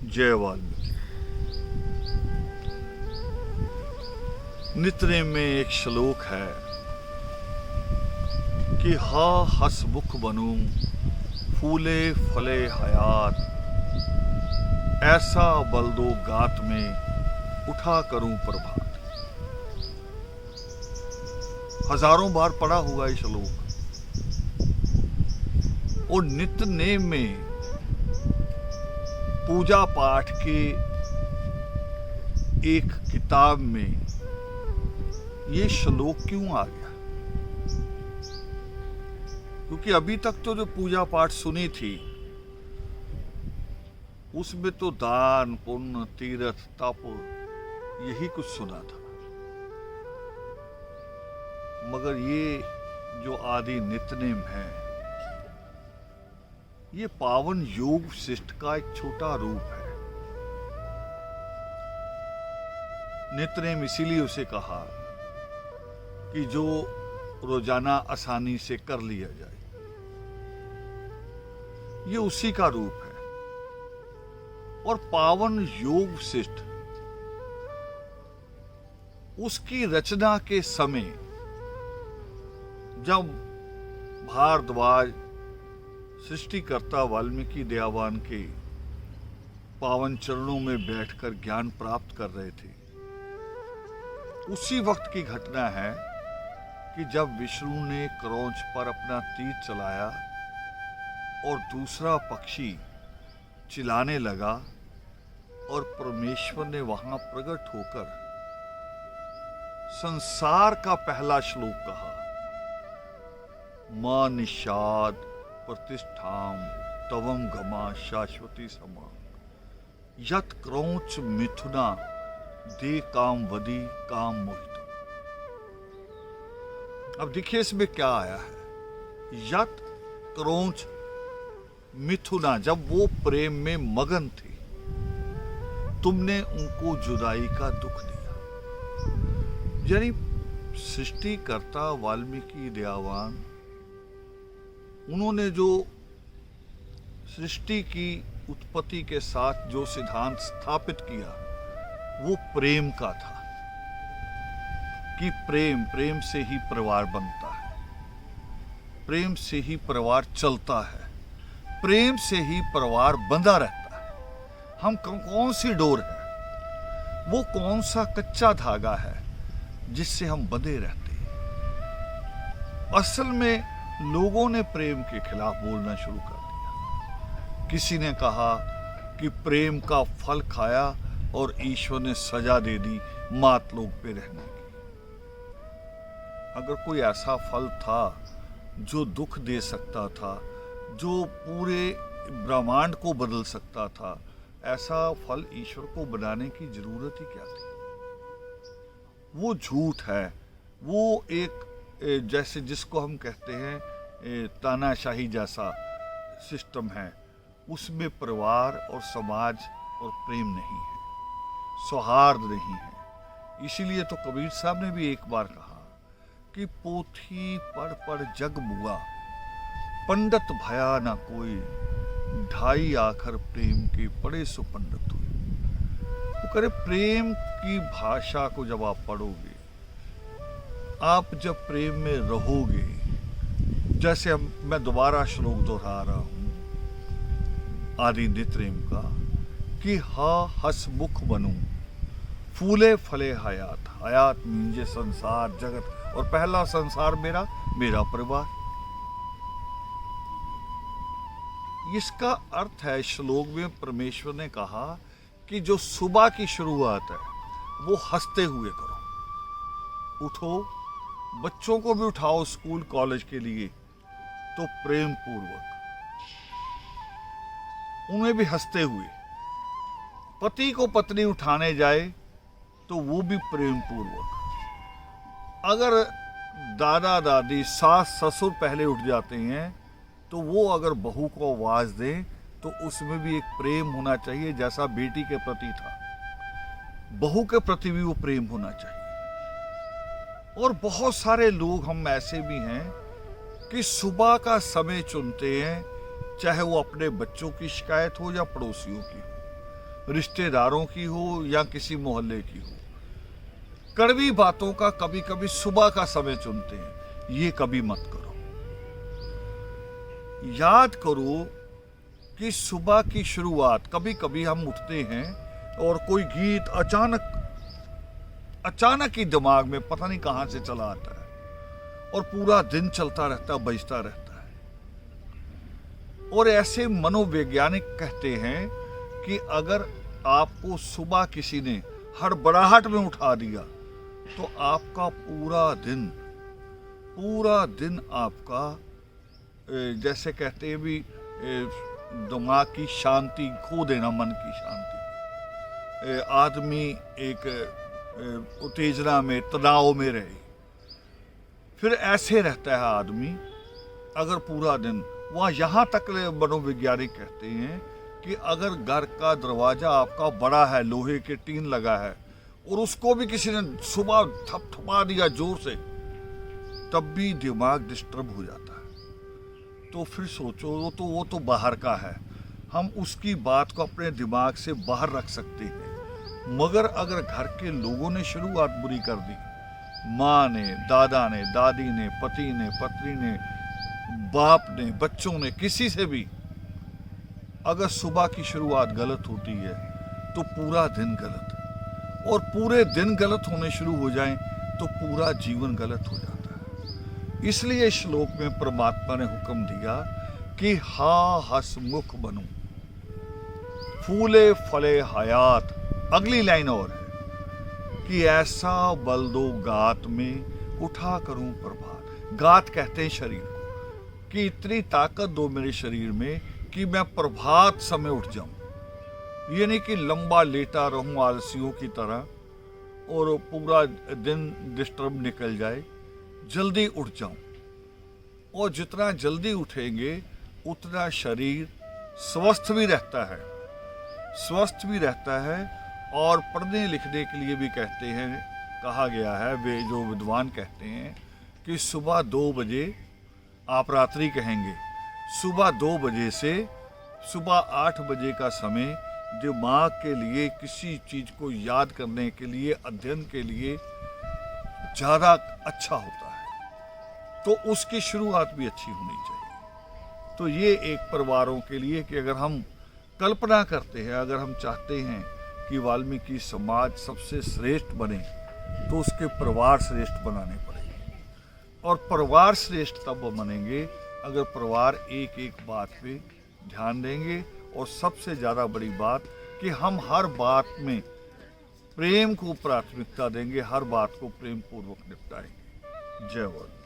जय वाल्मीकि। नितनेम में एक श्लोक है कि हा हसमुख बनूं फूले फले हयात, ऐसा बल दो गात में उठा करूं प्रभात। हजारों बार पढ़ा हुआ ये श्लोक। और नितनेम में पूजा पाठ के एक किताब में ये श्लोक क्यों आ गया? क्योंकि अभी तक तो जो पूजा पाठ सुनी थी उसमें तो दान पुण्य तीर्थ तप यही कुछ सुना था, मगर ये जो आदि नितनेम है ये पावन योग वशिष्ठ का एक छोटा रूप है। नितनेम इसीलिए उसे कहा कि जो रोजाना आसानी से कर लिया जाए, ये उसी का रूप है। और पावन योग वशिष्ठ उसकी रचना के समय जब भारद्वाज सृष्टिकर्ता वाल्मीकि दयावान के पावन चरणों में बैठकर ज्ञान प्राप्त कर रहे थे, उसी वक्त की घटना है कि जब विष्णु ने क्रौंच पर अपना तीर चलाया और दूसरा पक्षी चिल्लाने लगा और परमेश्वर ने वहां प्रकट होकर संसार का पहला श्लोक कहा, मां निषाद प्रतिष्ठाम तवम गमा शाश्वती समा, यत क्रौंच मिथुना दे काम वदी काम मोहित। अब देखिए इसमें क्या आया है। यत क्रौंच मिथुना, जब वो प्रेम में मगन थे, तुमने उनको जुदाई का दुख दिया। यानी सृष्टिकर्ता वाल्मीकि दयावान, उन्होंने जो सृष्टि की उत्पत्ति के साथ जो सिद्धांत स्थापित किया वो प्रेम का था कि प्रेम से ही परिवार बनता है, प्रेम से ही परिवार चलता है, प्रेम से ही परिवार बंधा रहता है। हम कौन सी डोर है, वो कौन सा कच्चा धागा है जिससे हम बंधे रहते हैं। असल में लोगों ने प्रेम के खिलाफ बोलना शुरू कर दिया। किसी ने कहा कि प्रेम का फल खाया और ईश्वर ने सजा दे दी मात लोक पे रहने की। अगर कोई ऐसा फल था जो दुख दे सकता था, जो पूरे ब्रह्मांड को बदल सकता था, ऐसा फल ईश्वर को बनाने की जरूरत ही क्या थी? वो झूठ है। वो एक जैसे जिसको हम कहते हैं तानाशाही जैसा सिस्टम है, उसमें परिवार और समाज और प्रेम नहीं है, सौहार्द नहीं है। इसीलिए तो कबीर साहब ने भी एक बार कहा कि पोथी पढ़ पढ़ जग मुआ, पंडित भया ना कोई, ढाई आखर प्रेम के पढ़े सो पंडित हुए। वो करे प्रेम की भाषा को जब आप पढ़ोगे, आप जब प्रेम में रहोगे, जैसे मैं दोबारा श्लोक दोहरा रहा हूं आदि नितनेम का कि हा हसमुख बनूं फूले फले हयात। हयात मीन्स संसार जगत, और पहला संसार मेरा परिवार। इसका अर्थ है श्लोक में परमेश्वर ने कहा कि जो सुबह की शुरुआत है वो हंसते हुए करो। उठो, बच्चों को भी उठाओ स्कूल कॉलेज के लिए तो प्रेम पूर्वक, उन्हें भी हंसते हुए। पति को पत्नी उठाने जाए तो वो भी प्रेम पूर्वक। अगर दादा दादी सास ससुर पहले उठ जाते हैं तो वो अगर बहू को आवाज दें तो उसमें भी एक प्रेम होना चाहिए, जैसा बेटी के प्रति था, बहू के प्रति भी वो प्रेम होना चाहिए। और बहुत सारे लोग हम ऐसे भी हैं कि सुबह का समय चुनते हैं, चाहे वो अपने बच्चों की शिकायत हो या पड़ोसियों की हो। रिश्तेदारों की हो या किसी मोहल्ले की हो। कड़वी बातों का कभी कभी सुबह का समय चुनते हैं, ये कभी मत करो। याद करो कि सुबह की शुरुआत, कभी कभी हम उठते हैं और कोई गीत अचानक ही दिमाग में पता नहीं कहां से चला आता है और पूरा दिन चलता रहता, बजता रहता है। और ऐसे मनोवैज्ञानिक कहते हैं कि अगर आपको सुबह किसी ने हड़बड़ाहट में उठा दिया तो आपका पूरा दिन आपका, जैसे कहते हैं भी, दिमाग की शांति खो देना, मन की शांति, आदमी एक उत्तेजना में, तनाव में रहे, फिर ऐसे रहता है आदमी अगर पूरा दिन। वहाँ यहाँ तक मनोवैज्ञानिक कहते हैं कि अगर घर का दरवाजा आपका बड़ा है, लोहे के टीन लगा है, और उसको भी किसी ने सुबह थपथपा दिया जोर से, तब भी दिमाग डिस्टर्ब हो जाता है। तो फिर सोचो, वो तो बाहर का है, हम उसकी बात को अपने दिमाग से बाहर रख सकते हैं। मगर अगर घर के लोगों ने शुरुआत बुरी कर दी, माँ ने, दादा ने, दादी ने, पति ने, पत्नी ने, बाप ने, बच्चों ने, किसी से भी अगर सुबह की शुरुआत गलत होती है तो पूरा दिन गलत, और पूरे दिन गलत होने शुरू हो जाएं तो पूरा जीवन गलत हो जाता है। इसलिए श्लोक में परमात्मा ने हुक्म दिया कि हा हसमुख बनो, फूले फले हयात। अगली लाइन और है कि ऐसा बल दो गात में, उठा करूं प्रभात। गात कहते हैं शरीर को, कि इतनी ताकत दो मेरे शरीर में कि मैं प्रभात समय उठ जाऊं। ये नहीं कि लंबा लेटा रहूं आलसियों की तरह और पूरा दिन डिस्टर्ब निकल जाए, जल्दी उठ जाऊं। और जितना जल्दी उठेंगे उतना शरीर स्वस्थ भी रहता है। और पढ़ने लिखने के लिए भी कहते हैं, कहा गया है, वे जो विद्वान कहते हैं कि सुबह 2 बजे, आप रात्रि कहेंगे, सुबह 2 बजे से सुबह 8 बजे का समय दिमाग के लिए, किसी चीज को याद करने के लिए, अध्ययन के लिए ज्यादा अच्छा होता है। तो उसकी शुरुआत भी अच्छी होनी चाहिए। तो ये एक परिवारों के लिए कि अगर हम कल्पना करते हैं, अगर हम चाहते हैं कि वाल्मीकि समाज सबसे श्रेष्ठ बने, तो उसके परिवार श्रेष्ठ बनाने पड़ेंगे। और परिवार श्रेष्ठ तब बनेंगे अगर परिवार एक एक बात पे ध्यान देंगे। और सबसे ज़्यादा बड़ी बात कि हम हर बात में प्रेम को प्राथमिकता देंगे, हर बात को प्रेम पूर्वक निपटाएंगे। जय वर्धमान।